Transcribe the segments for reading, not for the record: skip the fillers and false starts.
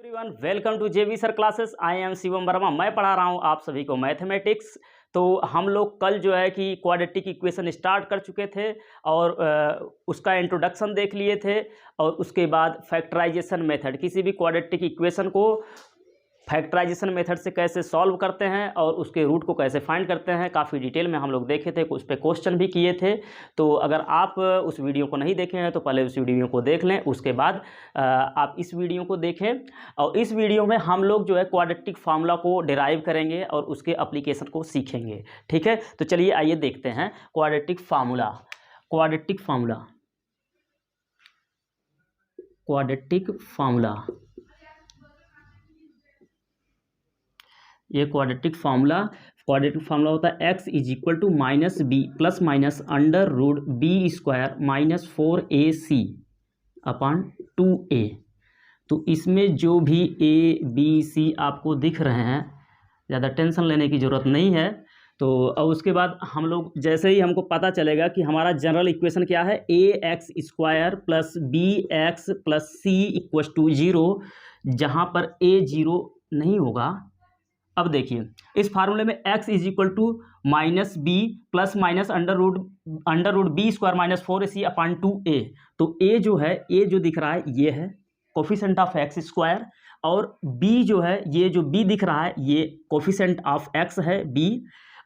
Everyone, welcome to जेवी sir classes. I am Shivam Verma. मैं पढ़ा रहा हूँ आप सभी को मैथमेटिक्स। तो हम लोग कल जो है कि क्वाड्रेटिक इक्वेशन स्टार्ट कर चुके थे और उसका इंट्रोडक्शन देख लिए थे। और उसके बाद फैक्टराइजेशन मेथड, किसी भी क्वाड्रेटिक इक्वेशन को फैक्टराइजेशन मेथड से कैसे सॉल्व करते हैं और उसके रूट को कैसे फाइंड करते हैं, काफ़ी डिटेल में हम लोग देखे थे, उस पर क्वेश्चन भी किए थे। तो अगर आप उस वीडियो को नहीं देखे हैं तो पहले उस वीडियो को देख लें, उसके बाद आप इस वीडियो को देखें। और इस वीडियो में हम लोग जो है क्वाड्रेटिक फार्मूला को डिराइव करेंगे और उसके एप्लीकेशन को सीखेंगे। ठीक है, तो चलिए आइए देखते हैं क्वाड्रेटिक फार्मूला। क्वाड्रेटिक फार्मूला ये क्वाड्रेटिक फार्मूला होता है x is equal to minus B plus minus under root B square minus 4ac upon 2a। तो इसमें जो भी a b c आपको दिख रहे हैं, ज़्यादा टेंशन लेने की ज़रूरत नहीं है। तो अब उसके बाद हम लोग जैसे ही हमको पता चलेगा कि हमारा जनरल इक्वेशन क्या है, ax square plus bx plus c equal to 0, जहाँ पर a 0 नहीं होगा। अब देखिए इस फार्मूले में x is equal to minus B plus minus under root B square minus 4ac upon 2a। तो a जो है, a जो दिख रहा है ये है कोफिशिएंट ऑफ x स्क्वायर, और b जो है, ये जो b दिख रहा है ये कोफिशिएंट ऑफ x है b,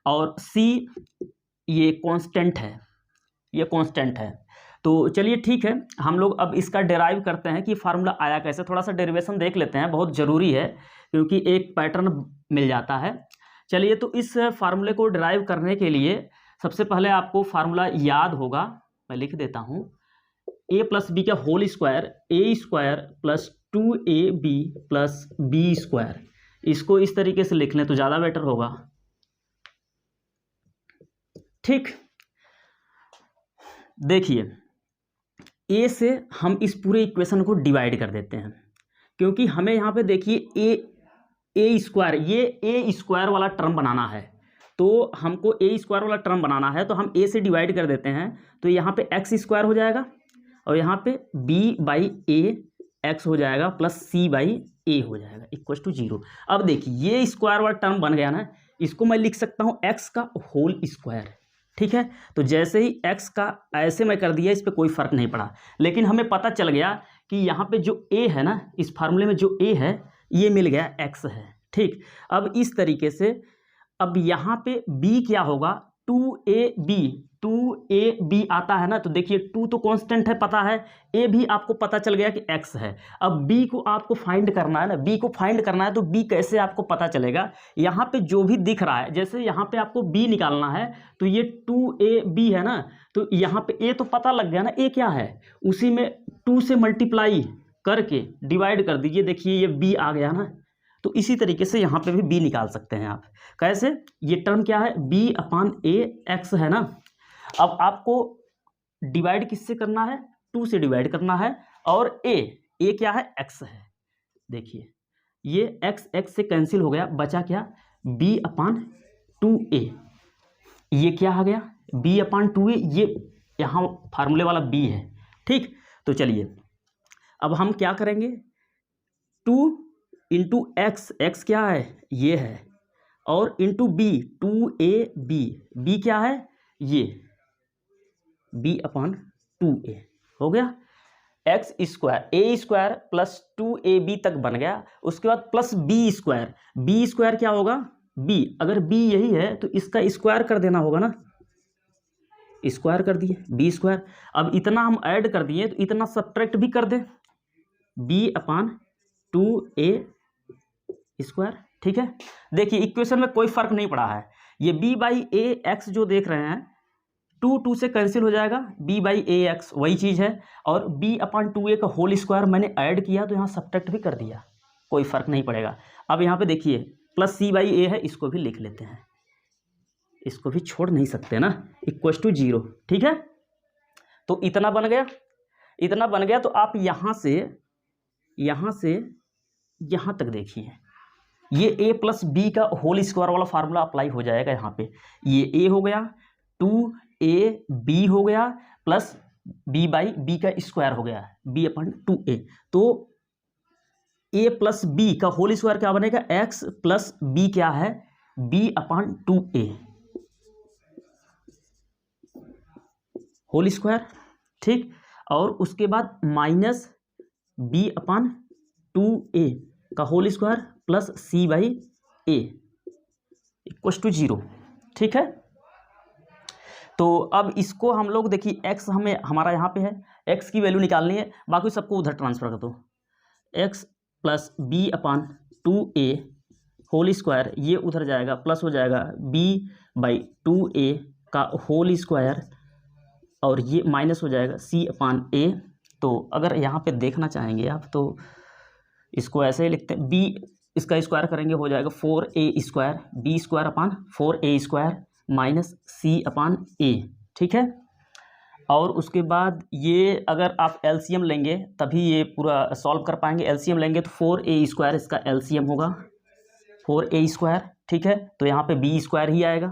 और c ये कांस्टेंट है, ये कांस्टेंट है। तो चलिए ठीक है, हम लोग अब इसका डेराइव करते हैं कि फार्मूला आया कैसे। थोड़ा सा डेरिवेशन देख लेते हैं, बहुत ज़रूरी है क्योंकि एक पैटर्न मिल जाता है। चलिए, तो इस फार्मूले को डिराइव करने के लिए सबसे पहले आपको फार्मूला याद होगा, मैं लिख देता हूँ। a प्लस बी का whole square, a square plus 2ab plus B square, इसको इस तरीके से लिख लें तो ज़्यादा बेटर होगा। ठीक, देखिए a से हम इस पूरे इक्वेशन को डिवाइड कर देते हैं, क्योंकि हमें यहाँ पे देखिए ए स्क्वायर, ये ए स्क्वायर वाला टर्म बनाना है। तो हमको ए स्क्वायर वाला टर्म बनाना है, तो हम ए से डिवाइड कर देते हैं, तो यहाँ पे एक्स स्क्वायर हो जाएगा और यहाँ पे बी बाई ए एक्स हो जाएगा प्लस सी बाई ए हो जाएगा इक्वल टू 0। अब देखिए ये स्क्वायर वाला टर्म बन गया ना, इसको मैं लिख सकता हूँ एक्स का होल स्क्वायर। ठीक है, तो जैसे ही x का ऐसे मैं कर दिया, इस पर कोई फ़र्क नहीं पड़ा, लेकिन हमें पता चल गया कि यहाँ पे जो a है ना, इस फार्मूले में जो a है ये मिल गया, x है। ठीक, अब इस तरीके से अब यहाँ पे b क्या होगा, 2ab आता है ना। तो देखिए 2 तो कांस्टेंट है, पता है, a भी आपको पता चल गया कि x है। अब b को आपको फाइंड करना है ना, b को फाइंड करना है, तो b कैसे आपको पता चलेगा, यहाँ पे जो भी दिख रहा है, जैसे यहाँ पे आपको b निकालना है तो ये 2ab है ना, तो यहाँ पे a तो पता लग गया ना, a क्या है, उसी में 2 से मल्टीप्लाई करके डिवाइड कर दीजिए, देखिए ये b आ गया ना। तो इसी तरीके से यहाँ पे भी b निकाल सकते हैं आप। कैसे, ये टर्म क्या है, b अपॉन a x है ना। अब आपको डिवाइड किससे करना है, 2 से डिवाइड करना है, और a क्या है, x है। देखिए ये x से कैंसिल हो गया, बचा क्या, b अपॉन 2a। ये क्या आ गया, b अपॉन 2a, ये यहाँ फार्मूले वाला b है। ठीक, तो चलिए अब हम क्या करेंगे, 2 इंटू एक्स क्या है, ये है, और इंटू बी 2ab, b क्या है, ये b अपॉन 2a हो गया। X square, a square plus 2ab तक बन गया। उसके बाद प्लस b स्क्वायर क्या होगा, b, अगर b यही है तो इसका स्क्वायर कर देना होगा ना, स्क्वायर कर दिए b स्क्वायर। अब इतना हम ऐड कर दिए तो इतना सब्ट्रैक्ट भी कर दें, b अपॉन 2a स्क्वायर। ठीक है, देखिए इक्वेशन में कोई फर्क नहीं पड़ा है, ये b बाई ए एक्स जो देख रहे हैं, 2 से कैंसिल हो जाएगा, b बाई ए एक्स वही चीज़ है, और b अपॉन 2a का होल स्क्वायर मैंने ऐड किया तो यहाँ सब्ट्रैक्ट भी कर दिया, कोई फर्क नहीं पड़ेगा। अब यहाँ पे देखिए प्लस c बाई a है, इसको भी लिख लेते हैं, इसको भी छोड़ नहीं सकते ना, इक्वल टू 0। ठीक है, तो इतना बन गया, तो आप यहाँ से यहाँ तक देखिए, ये a प्लस बी का होल स्क्वायर वाला फार्मूला अप्लाई हो जाएगा। यहाँ पे ये a हो गया, 2ab हो गया, प्लस b बाई बी का स्क्वायर हो गया, b अपॉन 2a। तो ए प्लस बी का होल स्क्वायर क्या बनेगा, एक्स प्लस बी क्या है, B upon 2a whole square, ठीक। और उसके बाद माइनस बी अपान 2a का whole square plus c by a equals to 0, ठीक है। तो अब इसको हम लोग देखिए x हमारा यहाँ पे है, x की वैल्यू निकालनी है, बाकी सबको उधर ट्रांसफर कर दो। x plus B upon 2a whole square, ये उधर जाएगा प्लस हो जाएगा b बाई 2a का होल स्क्वायर, और ये माइनस हो जाएगा c अपान a। तो अगर यहाँ पे देखना चाहेंगे आप तो इसको ऐसे ही लिखते हैं, b इसका स्क्वायर करेंगे हो जाएगा 4a square, b square upon 4a square minus c upon a, ठीक है। और उसके बाद ये अगर आप एलसीएम लेंगे तभी ये पूरा सॉल्व कर पाएंगे। एलसीएम लेंगे तो 4a स्क्वायर इसका एलसीएम होगा 4a स्क्वायर, ठीक है। तो यहाँ पे b स्क्वायर ही आएगा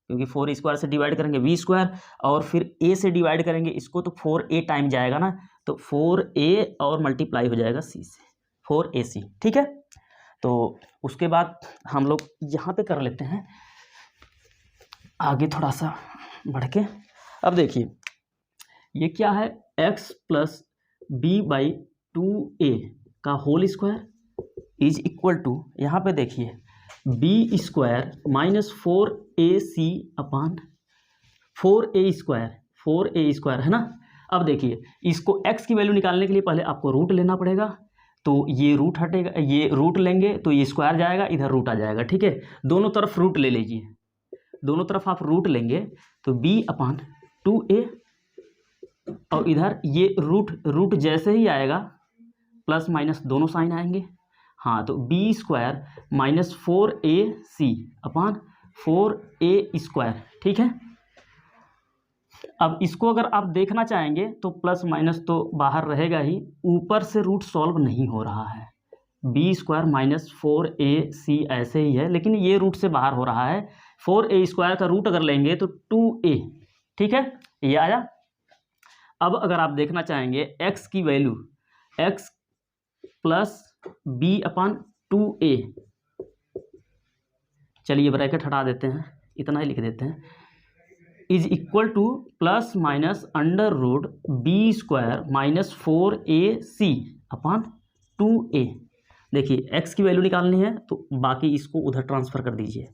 क्योंकि 4 स्क्वायर से डिवाइड करेंगे b स्क्वायर, और फिर a से डिवाइड करेंगे इसको तो 4a टाइम जाएगा ना, तो 4a और मल्टीप्लाई हो जाएगा c से 4ac, ठीक है। तो उसके बाद हम लोग यहाँ पे कर लेते हैं आगे थोड़ा सा बढ़ के। अब देखिए ये क्या है, x plus B by 2a का whole square is equal to, यहाँ पे देखिए B square minus 4ac upon 4a square है ना। अब देखिए इसको x की वैल्यू निकालने के लिए पहले आपको रूट लेना पड़ेगा, तो ये रूट हटेगा, ये रूट लेंगे तो ये स्क्वायर जाएगा, इधर रूट आ जाएगा, ठीक है। दोनों तरफ रूट ले लीजिए, दोनों तरफ आप रूट लेंगे तो b अपान 2a, और इधर ये रूट जैसे ही आएगा प्लस माइनस दोनों साइन आएंगे, हाँ। तो b square minus 4ac upon 4a square, ठीक है। अब इसको अगर आप देखना चाहेंगे तो प्लस माइनस तो बाहर रहेगा ही, ऊपर से रूट सॉल्व नहीं हो रहा है, b स्क्वायर माइनस 4ac ऐसे ही है, लेकिन ये रूट से बाहर हो रहा है। 4a स्क्वायर का रूट अगर लेंगे तो 2a, ठीक है, ये आया। अब अगर आप देखना चाहेंगे x की value, x plus B upon 2a, चलिए ब्रैकेट हटा देते हैं, इतना ही लिख देते हैं, is equal to plus minus under root B square minus 4ac upon 2a। देखिए x की वैल्यू निकालनी है तो बाकी इसको उधर ट्रांसफ़र कर दीजिए,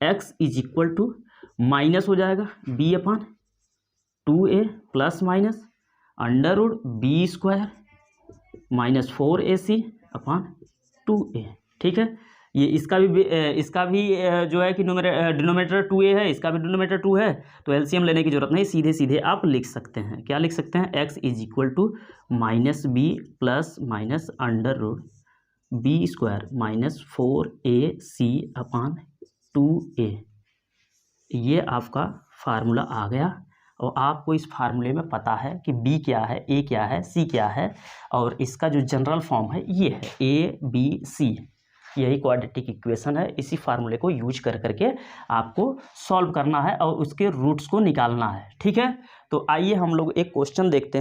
x is equal to minus हो जाएगा b upon 2a plus minus under root B square minus 4ac upon 2a, ठीक है। ये इसका भी जो है कि डिनोमिनेटर 2a है, इसका भी डिनोमिनेटर 2 है, तो एलसीएम लेने की जरूरत नहीं, सीधे सीधे आप लिख सकते हैं। क्या लिख सकते हैं, x is equal to minus B plus minus under root B square minus 4ac upon 2a। ये आपका फार्मूला आ गया, और आपको इस फार्मूले में पता है कि b क्या है, a क्या है, c क्या है, और इसका जो जनरल फॉर्म है ये है a b c, यही क्वाड्रेटिक इक्वेशन है। इसी फार्मूले को यूज कर करके आपको सॉल्व करना है और उसके रूट्स को निकालना है, ठीक है। तो आइए हम लोग एक क्वेश्चन देखते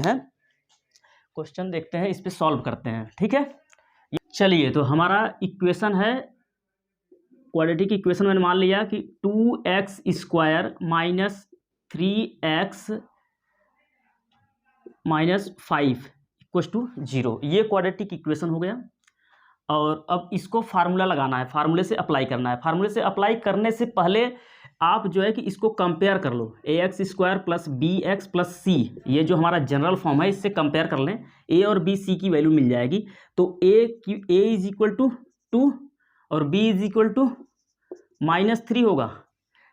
हैं, इस पे सॉल्व करते हैं, ठीक है। चलिए तो हमारा इक्वेशन है, क्वाड्रेटिक इक्वेशन मैंने मान लिया कि 2x square minus 3x minus 5 equals to 0, ये क्वाड्रेटिक इक्वेशन हो गया। और अब इसको फार्मूला लगाना है, फार्मूले से अप्लाई करना है। फार्मूले से अप्लाई करने से पहले आप जो है कि इसको कंपेयर कर लो, ax square plus bx plus c, ये जो हमारा जनरल फॉर्म है इससे कंपेयर कर लें, a और b c की वैल्यू मिल जाएगी। तो a इज इक्वल टू 2 और b इज इक्वल टू -3 होगा,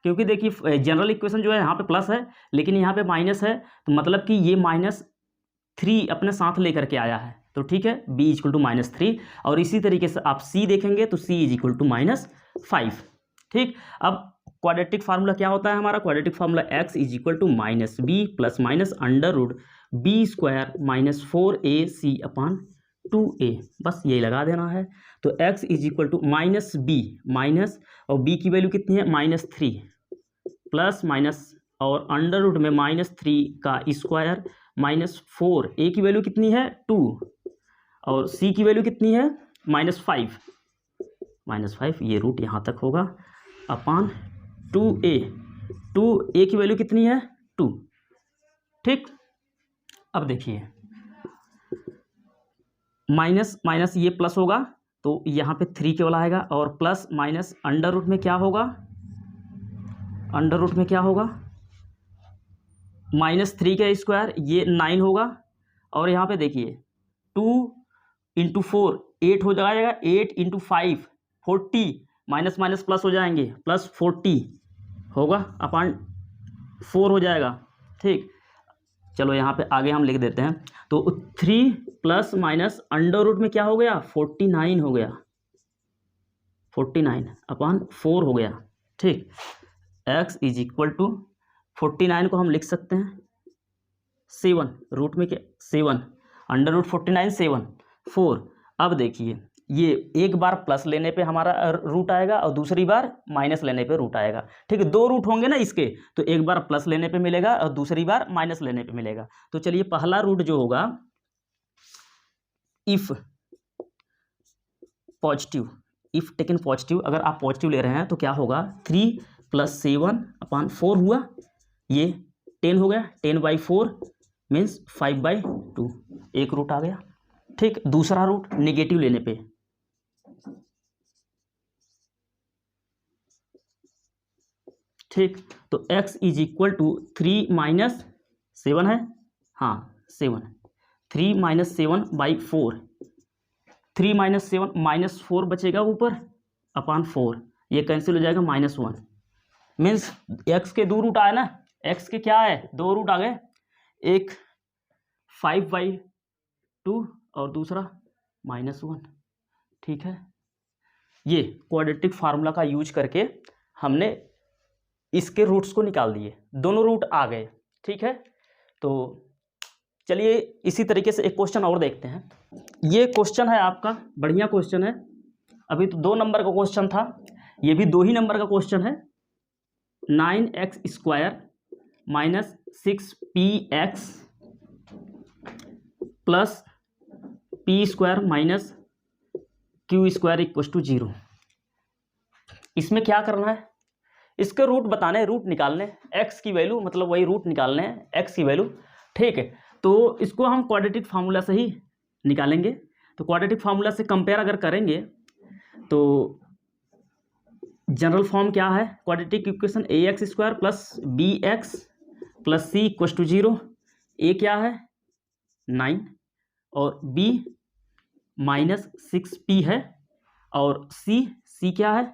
क्योंकि देखिए जनरल इक्वेशन जो है यहाँ पे प्लस है लेकिन यहाँ पे माइनस है, तो मतलब कि ये -3 अपने साथ लेकर के आया है, तो ठीक है, b इज इक्वल टू -3। और इसी तरीके से आप c देखेंगे तो c इज इक्वल टू -5, ठीक। अब क्वाड्रेटिक फार्मूला क्या होता है हमारा, quadratic formula x is equal to minus B plus minus under root B square minus 4ac upon 2a, बस यही लगा देना है। तो x is equal to minus B, minus और b की वैल्यू कितनी है -3 प्लस माइनस और अंडर रूट में -3 का स्क्वायर -4, a की वैल्यू कितनी है 2 और c की वैल्यू कितनी है -5 ये रूट यहाँ तक होगा अपान 2a। 2a की वैल्यू कितनी है 2। ठीक, अब देखिए माइनस माइनस ये प्लस होगा तो यहाँ पे 3 केवल आएगा, और प्लस माइनस अंडर रूट में क्या होगा, अंडर रूट में क्या होगा -3 का स्क्वायर, ये 9 होगा। और यहाँ पे देखिए 2 × 4 8 हो जाएगा, 8 × 5 40, माइनस माइनस प्लस हो जाएंगे, प्लस 40 होगा अपान 4 हो जाएगा। ठीक, चलो यहाँ पे आगे हम लिख देते हैं। तो 3 प्लस माइनस अंडर रूट में क्या हो गया 49 हो गया, 49 अपान 4 हो गया। ठीक, x = 49 को हम लिख सकते हैं 7, रूट में क्या 7, अंडर रूट 49 7 4। अब देखिए ये एक बार प्लस लेने पे हमारा रूट आएगा और दूसरी बार माइनस लेने पे रूट आएगा। ठीक है, 2 रूट होंगे ना इसके, तो एक बार प्लस लेने पे मिलेगा और दूसरी बार माइनस लेने पे मिलेगा। तो चलिए पहला रूट जो होगा if positive, if taken positive, अगर आप पॉजिटिव ले रहे हैं तो क्या होगा 3 + 7 अपान 4 हुआ, ये 10 हो गया, 10/4 मीन्स 5/2, एक रूट आ गया। ठीक, दूसरा रूट नेगेटिव लेने पे, ठीक, तो x = 3 - 7 है, हाँ 7, 3 - 7/4, 3 - 7 -4 बचेगा ऊपर अपान 4, ये कैंसिल हो जाएगा -1 मीन्स x के 2 रूट आए ना, x के क्या है 2 रूट आ गए, एक 5/2 और दूसरा -1। ठीक है, ये क्वाड्रेटिक फार्मूला का यूज करके हमने इसके रूट्स को निकाल दिए, दोनों रूट आ गए। ठीक है, तो चलिए इसी तरीके से एक क्वेश्चन और देखते हैं। ये क्वेश्चन है आपका, बढ़िया क्वेश्चन है, अभी तो 2 नंबर का क्वेश्चन था, ये भी 2 ही नंबर का क्वेश्चन है। 9x² - 6px plus p² - q² = 0। इसमें क्या करना है, इसके रूट बताने हैं, रूट निकालने, x की वैल्यू मतलब वही रूट निकालने हैं, x की वैल्यू। ठीक है, तो इसको हम क्वाड्रेटिक फार्मूला से ही निकालेंगे। तो क्वाड्रेटिक फार्मूला से कंपेयर अगर करेंगे तो जनरल फॉर्म क्या है, quadratic equation ax² + bx + c = 0। a क्या है 9 और b -6p है, और c क्या है,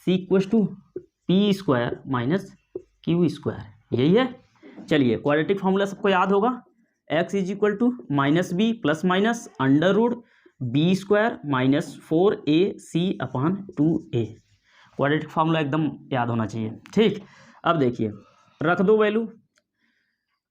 c = p² - q², यही है। चलिए क्वाड्रेटिक फार्मूला सबको याद होगा, x = -b ± under root b² - 4ac/2a। Quadratic formula एकदम याद होना चाहिए। ठीक, अब देखिए रख दो वैल्यू,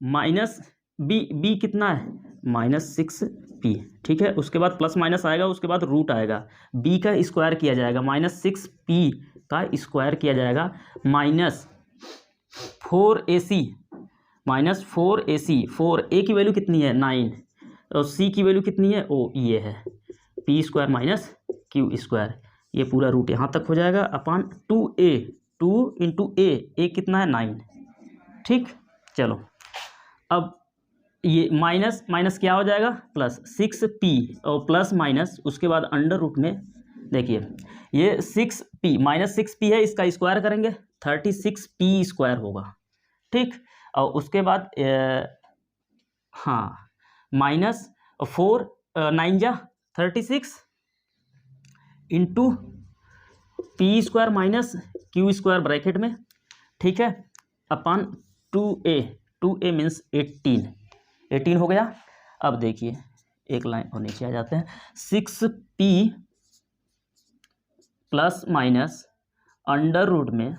-b कितना है -6p। ठीक है, उसके बाद प्लस माइनस आएगा, उसके बाद रूट आएगा, b का स्क्वायर किया जाएगा, -6p का स्क्वायर किया जाएगा, -4ac 4a की वैल्यू कितनी है 9, और c की वैल्यू कितनी है ये है p² - q², ये पूरा रूट यहाँ तक हो जाएगा अपान 2a, 2 × a कितना है 9। ठीक, चलो अब ये माइनस माइनस क्या हो जाएगा प्लस 6p, और प्लस माइनस उसके बाद अंडर रूट में देखिए ये 6p -6p है, इसका स्क्वायर करेंगे 36p² होगा। ठीक, और उसके बाद हाँ -4 9 जा 36 इंटू p² - q² ब्रैकेट में। ठीक है, अपान 2a मीन्स 18 हो गया। अब देखिए एक लाइन और नीचे आ जाते हैं, 6p plus minus under root में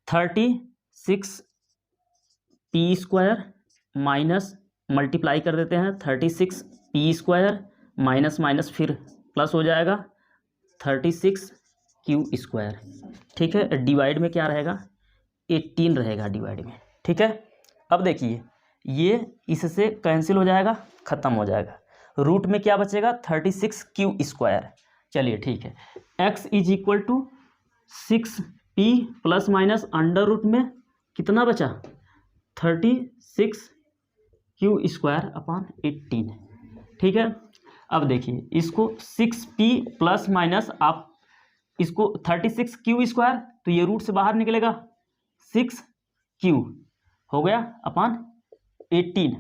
36p² माइनस मल्टीप्लाई कर देते हैं 36p² माइनस माइनस फिर प्लस हो जाएगा 36q²। ठीक है, डिवाइड में क्या रहेगा 18 रहेगा डिवाइड में। ठीक है, अब देखिए ये इससे कैंसिल हो जाएगा, ख़त्म हो जाएगा, रूट में क्या बचेगा 36q²। चलिए ठीक है, x is equal to 6p plus minus under root में कितना बचा 36q²/18। ठीक है, अब देखिए इसको 6p प्लस माइनस आप इसको 36q², तो ये रूट से बाहर निकलेगा 6q हो गया अपॉन 18।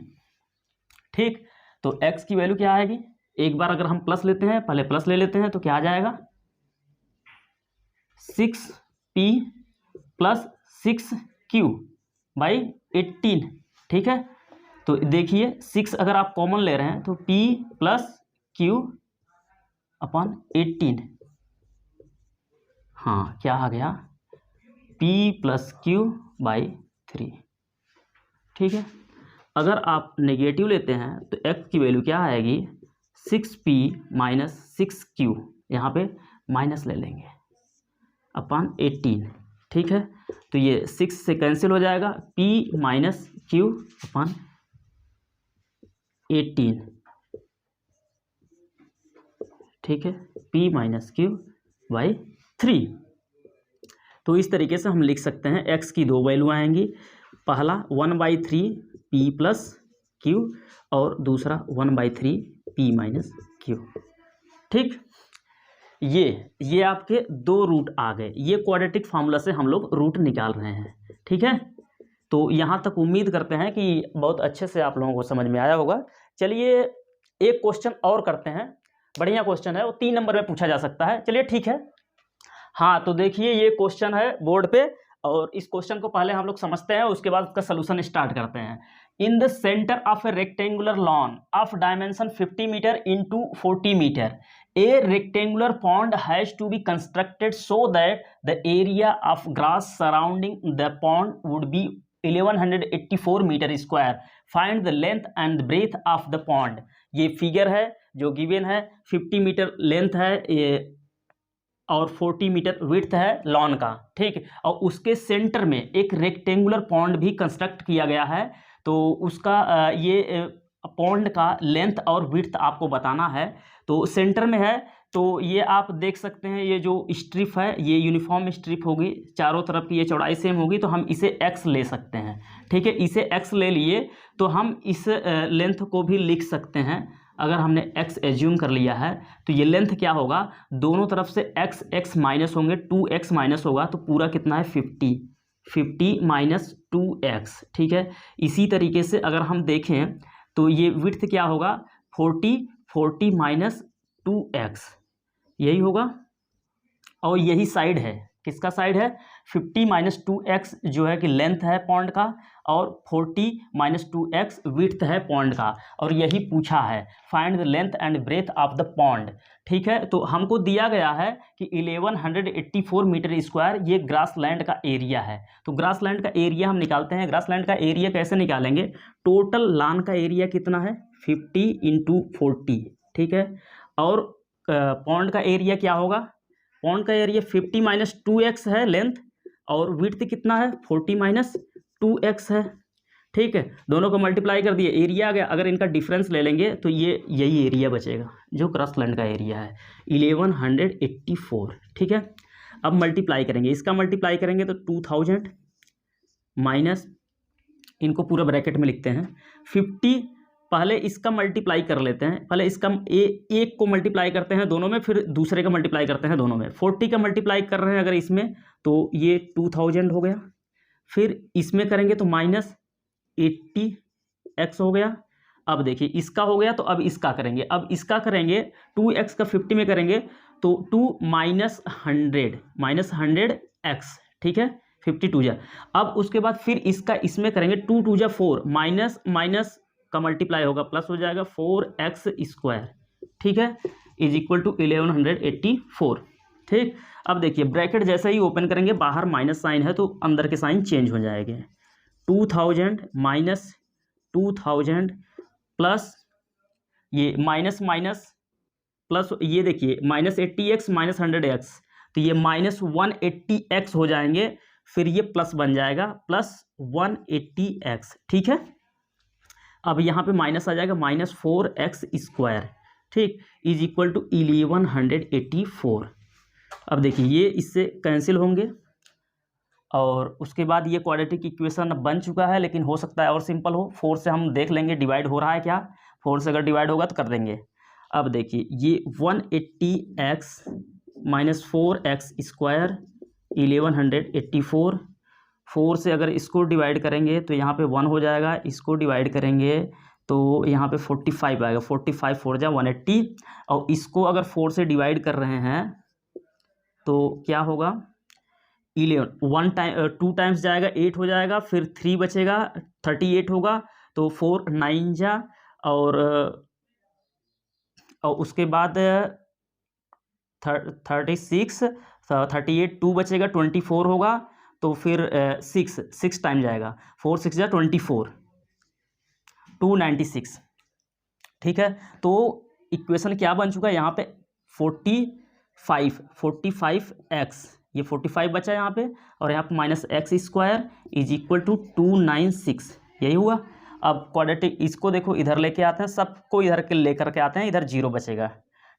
ठीक, तो x की वैल्यू क्या आएगी, एक बार अगर हम प्लस लेते हैं, पहले प्लस ले लेते हैं तो क्या आ जाएगा 6p प्लस 6q/18। ठीक है, तो देखिए 6 अगर आप कॉमन ले रहे हैं तो p प्लस q/18। हाँ, क्या आ गया p प्लस q/3। ठीक है, अगर आप नेगेटिव लेते हैं तो x की वैल्यू क्या आएगी 6p माइनस 6q, यहाँ पे माइनस ले लेंगे अपॉन 18। ठीक है, तो ये 6 से कैंसिल हो जाएगा, p माइनस q अपॉन 18। ठीक है, p माइनस q/3। तो इस तरीके से हम लिख सकते हैं x की दो वैल्यू आएंगी, पहला 1/3 p प्लस q और दूसरा 1/3 p माइनस q। ठीक, ये आपके दो रूट आ गए, ये क्वाड्रेटिक फार्मूला से हम लोग रूट निकाल रहे हैं। ठीक है, तो यहाँ तक उम्मीद करते हैं कि बहुत अच्छे से आप लोगों को समझ में आया होगा। चलिए एक क्वेश्चन और करते हैं, बढ़िया क्वेश्चन है, वो 3 नंबर में पूछा जा सकता है। चलिए ठीक है, हाँ तो देखिए ये क्वेश्चन है बोर्ड पे, और इस क्वेश्चन को पहले हम लोग समझते हैं, उसके बाद उसका सोल्यूशन स्टार्ट करते हैं। In the centre of a rectangular lawn of dimension 50 metre into 40 metre a rectangular pond has to be constructed so that the area of grass surrounding the pond would be 1184 meter square. Find the length and breadth of the pond. ये figure है जो given है, 50 metre length है ये और 40 metre width है lawn का। ठीक, और उसके सेंटर में एक रेक्टेंगुलर पॉन्ड भी कंस्ट्रक्ट किया गया है, तो उसका ये पॉन्ड का लेंथ और विड्थ आपको बताना है। तो सेंटर में है, तो ये आप देख सकते हैं, ये जो स्ट्रिप है ये यूनिफॉर्म स्ट्रिप होगी, चारों तरफ की ये चौड़ाई सेम होगी, तो हम इसे x ले सकते हैं। ठीक है, इसे x ले लिए तो हम इस लेंथ को भी लिख सकते हैं। अगर हमने x एज्यूम कर लिया है तो ये लेंथ क्या होगा, दोनों तरफ से x माइनस होंगे, 2x माइनस होगा, तो पूरा कितना है 50 माइनस 2x। ठीक है, इसी तरीके से अगर हम देखें तो ये विड्थ क्या होगा 40 माइनस 2x, यही होगा, और यही साइड है, किसका साइड है 50 माइनस 2x जो है कि लेंथ है पॉन्ड का, और 40 माइनस 2x विड्थ है पॉन्ड का, और यही पूछा है find the length and breadth of the pond. ठीक है, तो हमको दिया गया है कि 1184 मीटर स्क्वायर ये ग्रास लैंड का एरिया है। तो ग्रास लैंड का एरिया हम निकालते हैं। ग्रास लैंड का एरिया कैसे निकालेंगे, टोटल लॉन का एरिया कितना है 50 इंटू 40। ठीक है, और पॉन्ड का एरिया क्या होगा, पॉन्ड का एरिया 50 माइनस 2x है लेंथ, और विड्थ कितना है 40 माइनस 2x है। ठीक है, दोनों को मल्टीप्लाई कर दिए, एरिया आ गया। अगर इनका डिफरेंस ले लेंगे तो ये यही एरिया बचेगा जो ग्रास लैंड का एरिया है 1184। ठीक है, अब मल्टीप्लाई करेंगे, इसका मल्टीप्लाई करेंगे तो 2000 माइनस, इनको पूरा ब्रैकेट में लिखते हैं 50, पहले इसका मल्टीप्लाई कर लेते हैं, पहले इसका एक को मल्टीप्लाई करते हैं दोनों में, फिर दूसरे का मल्टीप्लाई करते हैं दोनों में। 40 का मल्टीप्लाई कर रहे हैं अगर इसमें तो ये 2000 हो गया, फिर इसमें करेंगे तो माइनस 80x हो गया। अब देखिए इसका हो गया, तो अब इसका करेंगे, अब इसका करेंगे 2x का 50 में करेंगे तो 2 माइनस 100x। ठीक है, 52 जा, अब उसके बाद फिर इसका इसमें करेंगे 2 2 जा 4, माइनस माइनस का मल्टीप्लाई होगा प्लस हो जाएगा 4x स्क्वायर। ठीक है, इज इक्वल टू 1184। ठीक, अब देखिए ब्रैकेट जैसे ही ओपन करेंगे, बाहर माइनस साइन है तो अंदर के साइन चेंज हो जाएंगे। 2000 माइनस 2000 प्लस ये माइनस माइनस प्लस, ये देखिए माइनस 80x माइनस 100x, तो ये माइनस 180x हो जाएंगे, फिर ये प्लस बन जाएगा प्लस 180x। ठीक है, अब यहाँ पे माइनस आ जाएगा, -4x², ठीक, इज इक्वल टू 1184। अब देखिए ये इससे कैंसिल होंगे और उसके बाद ये क्वाड्रेटिक इक्वेशन बन चुका है, लेकिन हो सकता है और सिंपल हो। 4 से हम देख लेंगे डिवाइड हो रहा है क्या, 4 से अगर डिवाइड होगा तो कर देंगे। अब देखिए ये 180x - 4x², 1184, 4 से अगर इसको डिवाइड करेंगे तो यहाँ पे 1 हो जाएगा, इसको डिवाइड करेंगे तो यहाँ पे 45 आएगा, 45 4 जा 180, और इसको अगर 4 से डिवाइड कर रहे हैं तो क्या होगा, 11 2 टाइम्स जाएगा 8 हो जाएगा, फिर 3 बचेगा 38 होगा, तो 4 9 जा, और उसके बाद 36, 38 2 बचेगा 24 होगा, तो फिर 6 टाइम जाएगा, 4 6 जा 24, 296, ठीक है। तो इक्वेशन क्या बन चुका है यहाँ पे, 45x, ये 45 बचा यहाँ पे, और यहाँ पे -x² इज इक्वल टू 296, यही हुआ। अब क्वाड्रेटिक इसको देखो इधर लेके आते हैं, सबको इधर के लेकर के आते हैं, इधर 0 बचेगा,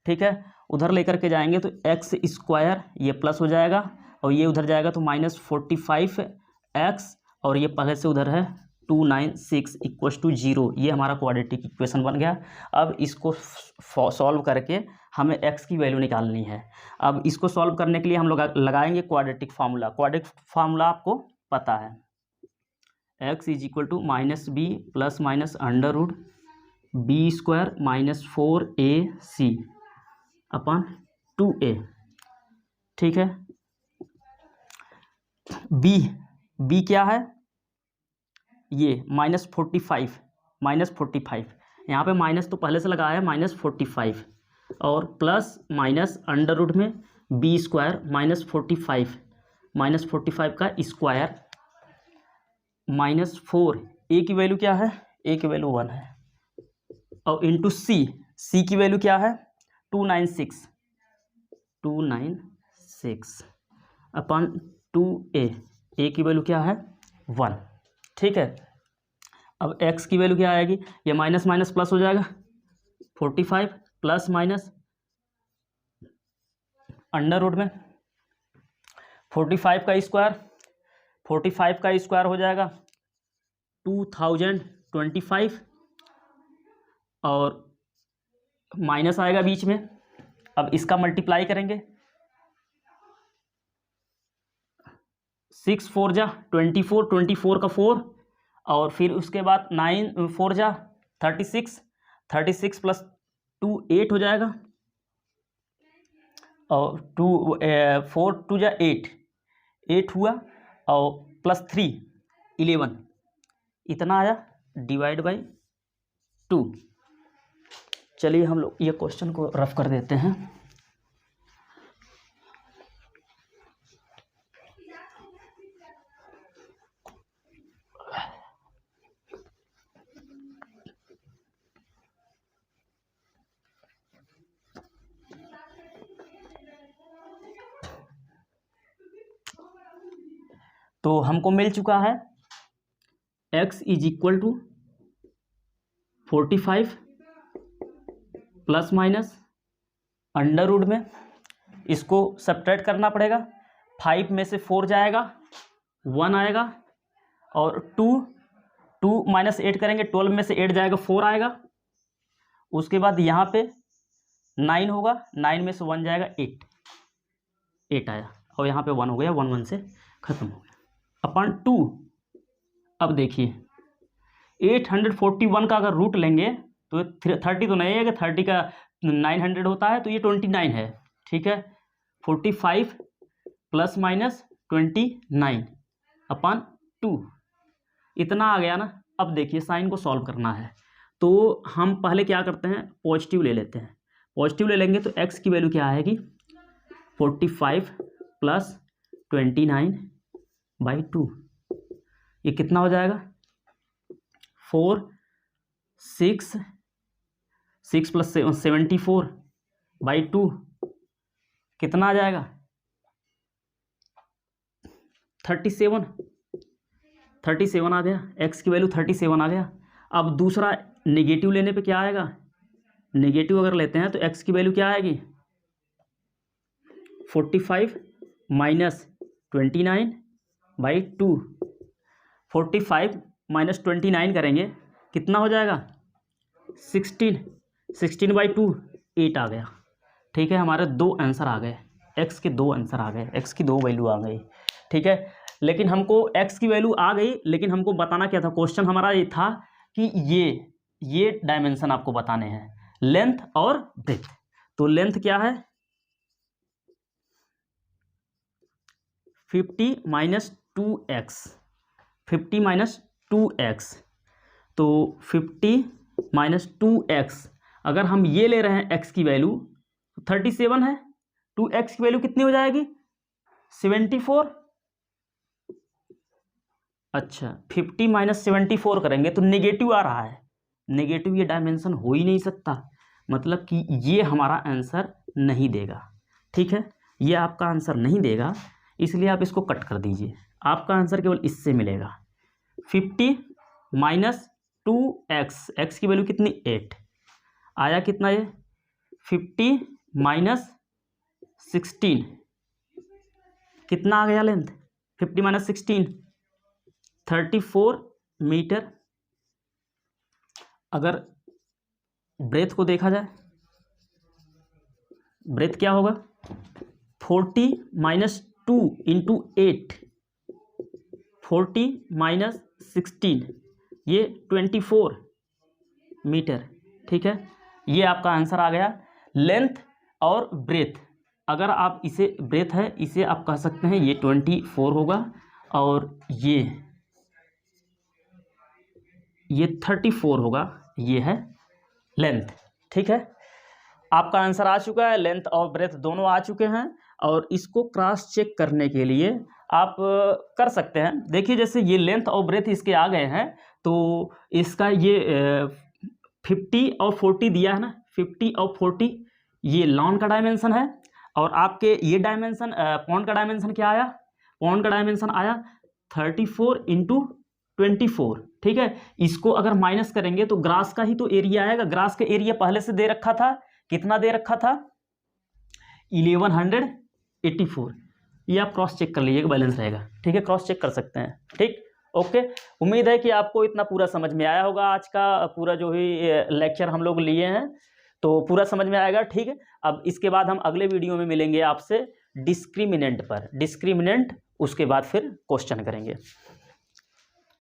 ठीक है। उधर लेकर के जाएंगे तो x² ये प्लस हो जाएगा, और ये उधर जाएगा तो -45x, और ये पहले से उधर है 296 = 0। ये हमारा क्वाड्रेटिक इक्वेशन बन गया। अब इसको सॉल्व करके हमें x की वैल्यू निकालनी है। अब इसको सॉल्व करने के लिए हम लोग लगाएंगे क्वाड्रेटिक फार्मूला। क्वाड्रेटिक फार्मूला आपको पता है, x = -b + (√b² - 4ac) अपन 2a, ठीक है। b क्या है, ये -45, यहाँ पे माइनस तो पहले से लगाया है, -45, और प्लस माइनस अंडर रूट में b² -45 का स्क्वायर -4, a की वैल्यू क्या है, a की वैल्यू 1 है, और इंटू c की वैल्यू क्या है 296 अपन 2a की वैल्यू क्या है 1, ठीक है। अब x की वैल्यू क्या आएगी, ये माइनस माइनस प्लस हो जाएगा, 45 प्लस माइनस अंडर रूट में 45 का स्क्वायर हो जाएगा 2025, और माइनस आएगा बीच में। अब इसका मल्टीप्लाई करेंगे, 6 4 जा 24 का 4, और फिर उसके बाद 9 4 जा 36 + 2 8 हो जाएगा, और 4 2 जा 8 हुआ, और प्लस 3 11, इतना आया, डिवाइड बाई 2। चलिए हम लोग ये क्वेश्चन को रफ कर देते हैं। तो हमको मिल चुका है x = 45 plus minus under root में, इसको सब्ट्रैक्ट करना पड़ेगा, 5 में से 4 जाएगा 1 आएगा, और 2 -8 करेंगे, 12 में से 8 जाएगा 4 आएगा, उसके बाद यहाँ पे 9 होगा, 9 में से 1 जाएगा 8 आया, और यहाँ पे 1 हो गया, 1 1 से खत्म हो गया अपन 2। अब देखिए 841 का अगर रूट लेंगे तो 30 तो नहीं है कि 30 का 900 होता है, तो ये 29 है, ठीक है। 45 प्लस माइनस 29 अपन 2, इतना आ गया ना। अब देखिए साइन को सॉल्व करना है, तो हम पहले क्या करते हैं, पॉजिटिव ले लेते हैं। पॉजिटिव ले लेंगे तो x की वैल्यू क्या आएगी, 45 प्लस 29/2, ये कितना हो जाएगा, 4 6 + 74/2 कितना आ जाएगा, 37 आ गया, x की वैल्यू 37 आ गया। अब दूसरा नेगेटिव लेने पे क्या आएगा, नेगेटिव अगर लेते हैं तो x की वैल्यू क्या आएगी, 45 माइनस 29/2। 45 माइनस 29 करेंगे कितना हो जाएगा, 16/2 8 आ गया। ठीक है, हमारे दो आंसर आ गए, x के दो आंसर आ गए, x की दो वैल्यू आ गई। ठीक है, लेकिन हमको x की वैल्यू आ गई, लेकिन हमको बताना क्या था, क्वेश्चन हमारा ये था कि ये डायमेंशन आपको बताने हैं, लेंथ और ब्रेथ। तो लेंथ क्या है, 50 माइनस 2x, 50 माइनस 2x, तो 50 माइनस 2x, अगर हम ये ले रहे हैं x की वैल्यू 37 है, 2x की वैल्यू कितनी हो जाएगी, 74। अच्छा, 50 माइनस 74 करेंगे तो नेगेटिव आ रहा है, नेगेटिव ये डायमेंशन हो ही नहीं सकता, मतलब कि ये हमारा आंसर नहीं देगा। ठीक है, ये आपका आंसर नहीं देगा, इसलिए आप इसको कट कर दीजिए, आपका आंसर केवल इससे मिलेगा। 50 माइनस 2x, x की वैल्यू कितनी, 8 आया, कितना ये 50 माइनस 16, कितना आ गया लेंथ, 50 माइनस 16 34 मीटर। अगर ब्रेथ को देखा जाए, ब्रेथ क्या होगा, 40 माइनस 2 इंटू 8, 40 माइनस 16, ये 24 मीटर। ठीक है, ये आपका आंसर आ गया। लेंथ और ब्रेथ, अगर आप इसे ब्रेथ है, इसे आप कह सकते हैं ये 24 होगा, और ये 34 होगा, ये है लेंथ। ठीक है, आपका आंसर आ चुका है, लेंथ और ब्रेथ दोनों आ चुके हैं। और इसको क्रॉस चेक करने के लिए आप कर सकते हैं, देखिए जैसे ये लेंथ और ब्रेथ इसके आ गए हैं, तो इसका ये 50 और 40 दिया है ना, 50 और 40 ये लॉन का डायमेंशन है, और आपके ये डायमेंशन पॉन्ड का डायमेंशन क्या आया, पॉन्ड का डायमेंशन आया 34 इंटू 24। ठीक है, इसको अगर माइनस करेंगे तो ग्रास का ही तो एरिया आएगा, ग्रास का एरिया पहले से दे रखा था, कितना दे रखा था, 1184। ये आप क्रॉस चेक कर लीजिएगा, बैलेंस रहेगा। ठीक है, क्रॉस चेक कर सकते हैं। ठीक, ओके, उम्मीद है कि आपको इतना पूरा समझ में आया होगा, आज का पूरा जो ही लेक्चर हम लोग लिए हैं तो पूरा समझ में आएगा। ठीक है, अब इसके बाद हम अगले वीडियो में मिलेंगे आपसे डिस्क्रिमिनेंट पर, डिस्क्रिमिनेंट, उसके बाद फिर क्वेश्चन करेंगे।